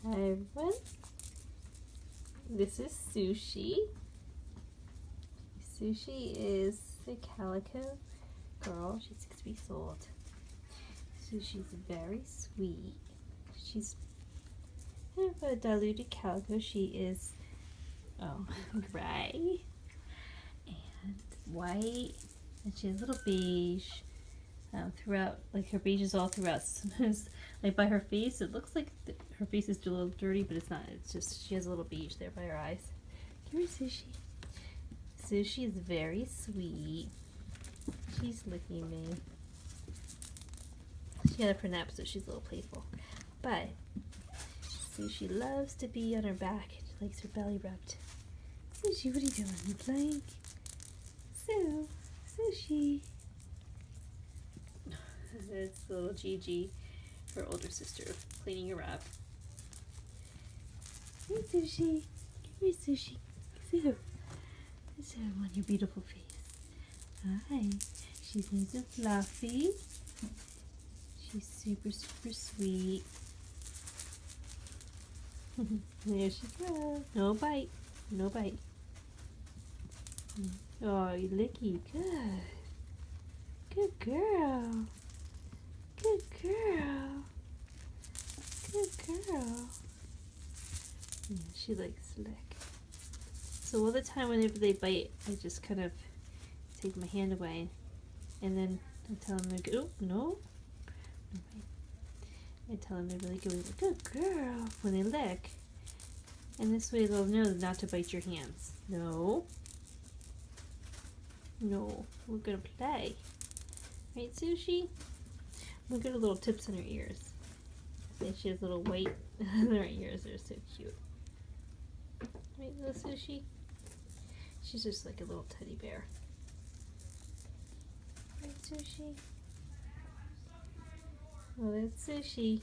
Hi everyone, this is Sushi. Sushi is a Calico girl. She's 6 weeks old. Sushi's very sweet. She's kind of a diluted Calico. She is gray and white, and she has a little beige throughout. Like her beige is all throughout. Sometimes, like by her face, it looks like her face is a little dirty, but it's not. It's just she has a little beige there by her eyes. Come here, Sushi. Sushi is very sweet. She's licking me. She had a her nap, so she's a little playful. But Sushi loves to be on her back. She likes her belly rubbed. Sushi, what are you doing? You playing? Sushi. It's little Gigi, her older sister, cleaning her up. Hey, Sushi. Come here, Sushi. Sue. Sue on your beautiful face. Hi. She's nice and fluffy. She's super, super sweet. There she goes. No bite. No bite. Oh, you licky. Good. Good girl. Good girl. Good girl. Yeah, she likes to lick. So all the time whenever they bite, I just kind of take my hand away, and then I tell them to go. Oh, no. I tell them to really go. Good girl when they lick, and this way they'll know not to bite your hands. No. No, we're gonna play. Right, Sushi? Look at her little tips on her ears. And she has little white on her ears. They're so cute. Right, little Sushi? She's just like a little teddy bear. Right, Sushi? Oh, that's Sushi.